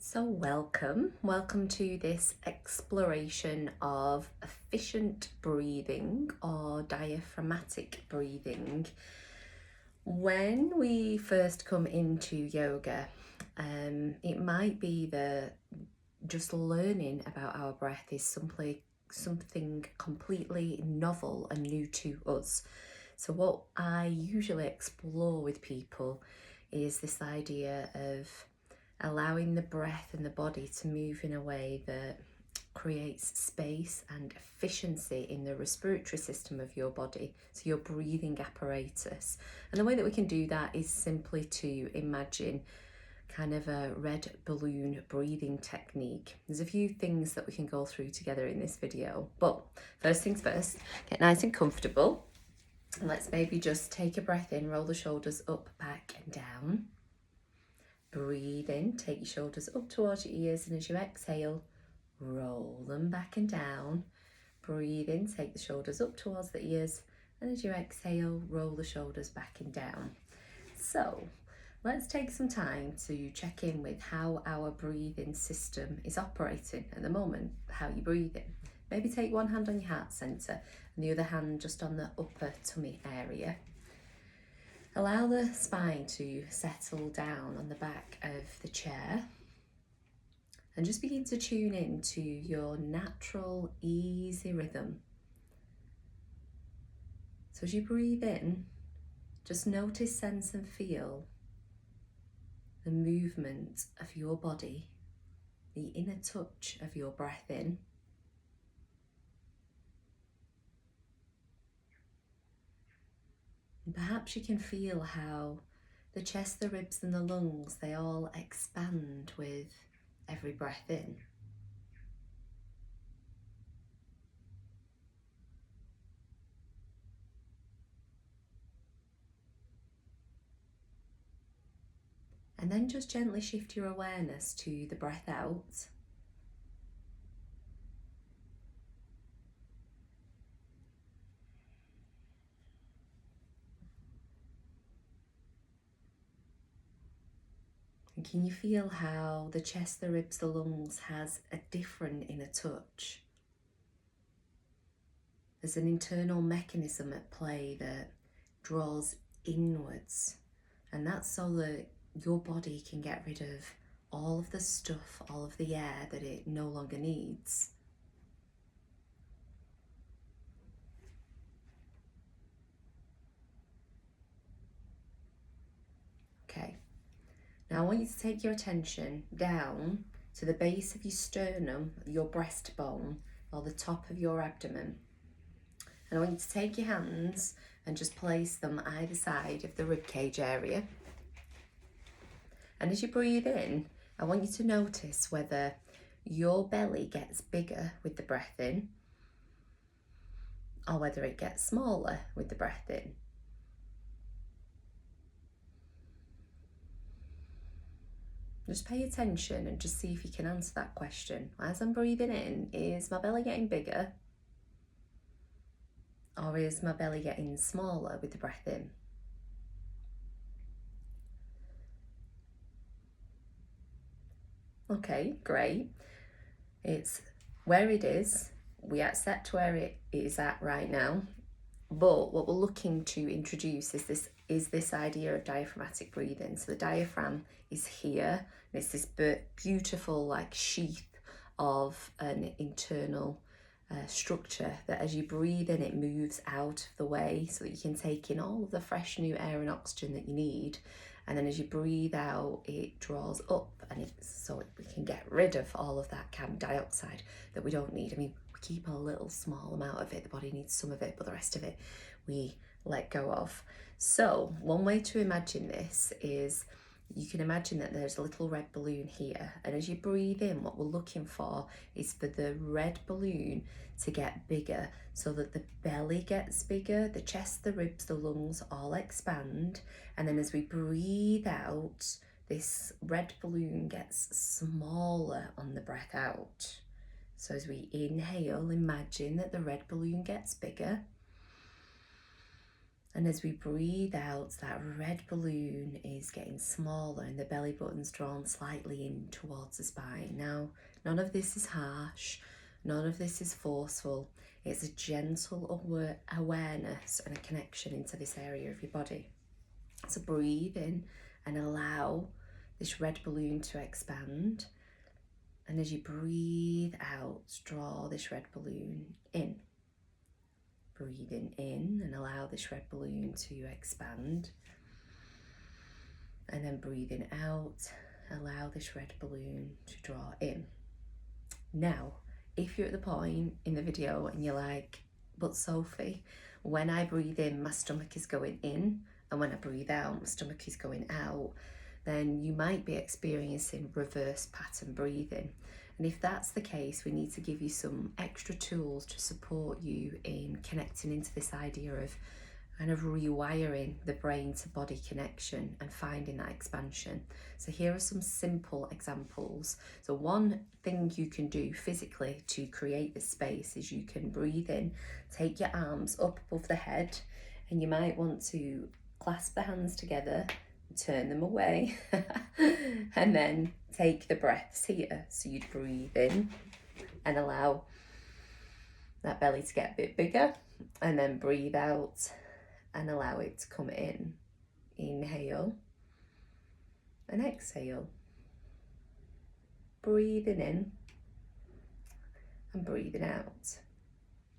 So welcome to this exploration of efficient breathing or diaphragmatic breathing. When we first come into yoga, it might be that just learning about our breath is something completely novel and new to us. So what I usually explore with people is this idea of allowing the breath and the body to move in a way that creates space and efficiency in the respiratory system of your body, so your breathing apparatus. And the way that we can do that is simply to imagine kind of a red balloon breathing technique. There's a few things that we can go through together in this video, but first things first, get nice and comfortable. And let's maybe just take a breath in, roll the shoulders up, back and down. Breathe in, take your shoulders up towards your ears, and as you exhale, roll them back and down. Breathe in, take the shoulders up towards the ears, and as you exhale, roll the shoulders back and down. So let's take some time to check in with how our breathing system is operating at the moment, how you're breathing. Maybe take one hand on your heart center and the other hand just on the upper tummy area. Allow the spine to settle down on the back of the chair and just begin to tune in to your natural, easy rhythm. So as you breathe in, just notice, sense and feel the movement of your body, the inner touch of your breath in. And perhaps you can feel how the chest, the ribs and the lungs, they all expand with every breath in. And then just gently shift your awareness to the breath out. And can you feel how the chest, the ribs, the lungs has a different inner touch? There's an internal mechanism at play that draws inwards, and that's so that your body can get rid of all of the stuff, all of the air that it no longer needs. Okay. Now I want you to take your attention down to the base of your sternum, your breastbone, or the top of your abdomen. And I want you to take your hands and just place them either side of the ribcage area. And as you breathe in, I want you to notice whether your belly gets bigger with the breath in or whether it gets smaller with the breath in. Just pay attention and just see if you can answer that question. As I'm breathing in, is my belly getting bigger? Or is my belly getting smaller with the breath in? Okay, great. It's where it is. We accept where it is at right now. But what we're looking to introduce is this idea of diaphragmatic breathing. So the diaphragm is here. And it's this beautiful like sheath of an internal structure that as you breathe in, it moves out of the way so that you can take in all of the fresh new air and oxygen that you need. And then as you breathe out, it draws up, and so we can get rid of all of that carbon dioxide that we don't need. I mean, we keep a little small amount of it. The body needs some of it, but the rest of it we let go of. So one way to imagine this is you can imagine that there's a little red balloon here, and as you breathe in, what we're looking for is for the red balloon to get bigger so that the belly gets bigger, the chest, the ribs, the lungs all expand, and then as we breathe out, this red balloon gets smaller on the breath out. So as we inhale, imagine that the red balloon gets bigger. And as we breathe out, that red balloon is getting smaller and the belly button's drawn slightly in towards the spine. Now, none of this is harsh, none of this is forceful. It's a gentle awareness and a connection into this area of your body. So breathe in and allow this red balloon to expand. And as you breathe out, draw this red balloon in. Breathing in and allow this red balloon to expand. And then breathing out, allow this red balloon to draw in. Now, if you're at the point in the video and you're like, but Sophie, when I breathe in, my stomach is going in, and when I breathe out, my stomach is going out, then you might be experiencing reverse pattern breathing. And if that's the case, we need to give you some extra tools to support you in connecting into this idea of kind of rewiring the brain to body connection and finding that expansion. So here are some simple examples. So one thing you can do physically to create this space is you can breathe in, take your arms up above the head, and you might want to clasp the hands together, turn them away, and then take the breaths here. So you'd breathe in and allow that belly to get a bit bigger, and then breathe out and allow it to come in. Inhale and exhale. Breathing in and breathing out.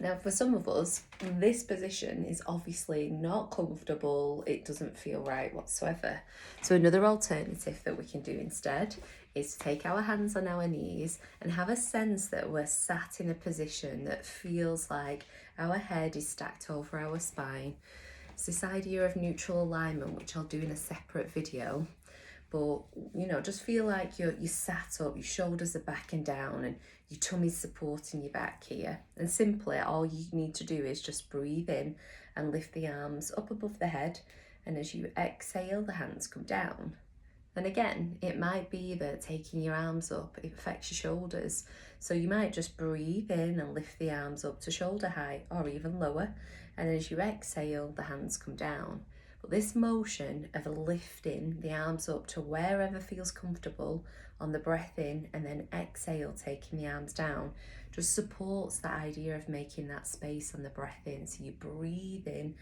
Now, for some of us, this position is obviously not comfortable. It doesn't feel right whatsoever. So another alternative that we can do instead is to take our hands on our knees and have a sense that we're sat in a position that feels like our head is stacked over our spine. It's this idea of neutral alignment, which I'll do in a separate video. But, you know, just feel like you're sat up, your shoulders are back and down, and your tummy's supporting your back here. And simply, all you need to do is just breathe in and lift the arms up above the head. And as you exhale, the hands come down. And again, it might be that taking your arms up, it affects your shoulders. So you might just breathe in and lift the arms up to shoulder height or even lower. And as you exhale, the hands come down. But this motion of lifting the arms up to wherever feels comfortable on the breath in and then exhale, taking the arms down, just supports the idea of making that space on the breath in. So you breathe in,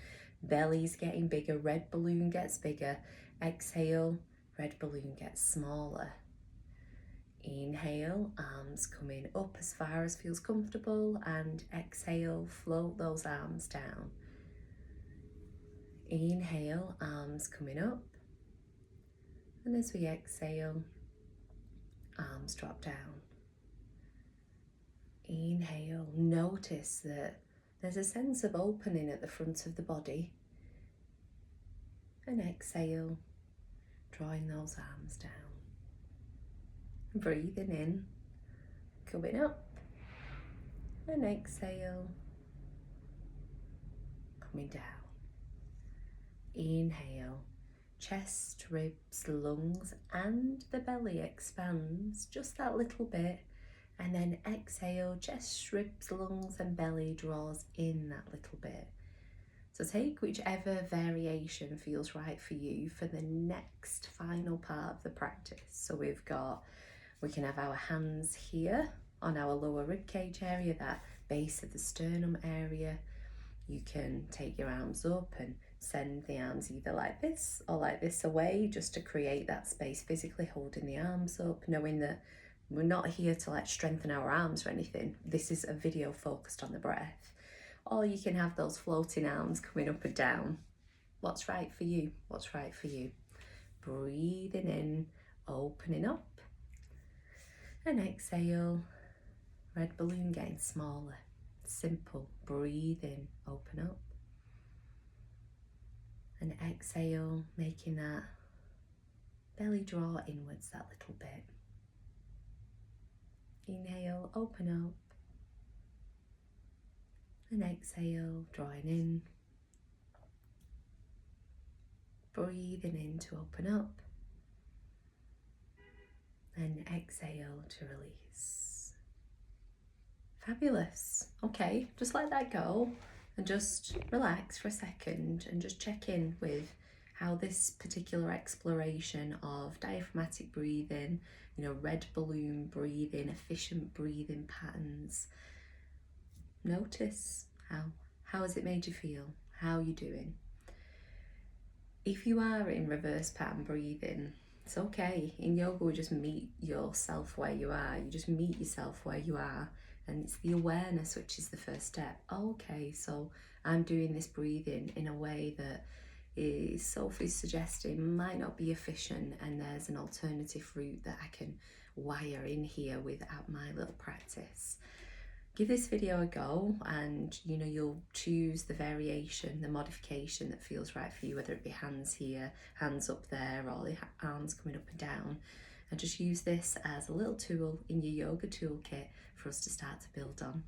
belly's getting bigger, red balloon gets bigger, exhale, red balloon gets smaller. Inhale, arms coming up as far as feels comfortable, and exhale, float those arms down. Inhale, arms coming up, and as we exhale, arms drop down. Inhale, notice that there's a sense of opening at the front of the body, and exhale, drawing those arms down. Breathing in, coming up, and exhale, coming down. Inhale, chest, ribs, lungs, and the belly expands just that little bit. And then exhale, chest, ribs, lungs, and belly draws in that little bit. So take whichever variation feels right for you for the next final part of the practice. So we can have our hands here on our lower ribcage area, that base of the sternum area. You can take your arms up and send the arms either like this or like this away, just to create that space, physically holding the arms up, knowing that we're not here to like strengthen our arms or anything. This is a video focused on the breath. Or you can have those floating arms coming up and down. What's right for you? What's right for you? Breathing in, opening up, and exhale, red balloon getting smaller. Simple. Breathe in, open up, and exhale, making that belly draw inwards that little bit. Inhale, open up, and exhale, drawing in. Breathing in to open up, and exhale to release. Fabulous. Okay, just let that go. and just relax for a second and just check in with how this particular exploration of diaphragmatic breathing, red balloon breathing, efficient breathing patterns, notice how has it made you feel? How are you doing? If you are in reverse pattern breathing, it's okay. In yoga, we just meet yourself where you are. You just meet yourself where you are. And it's the awareness which is the first step. Okay, so I'm doing this breathing in a way that is Sophie's suggesting might not be efficient, and there's an alternative route that I can wire in here without my little practice. Give this video a go, and you'll choose the variation, the modification that feels right for you, whether it be hands here, hands up there, or the arms coming up and down, and just use this as a little tool in your yoga toolkit for us to start to build on.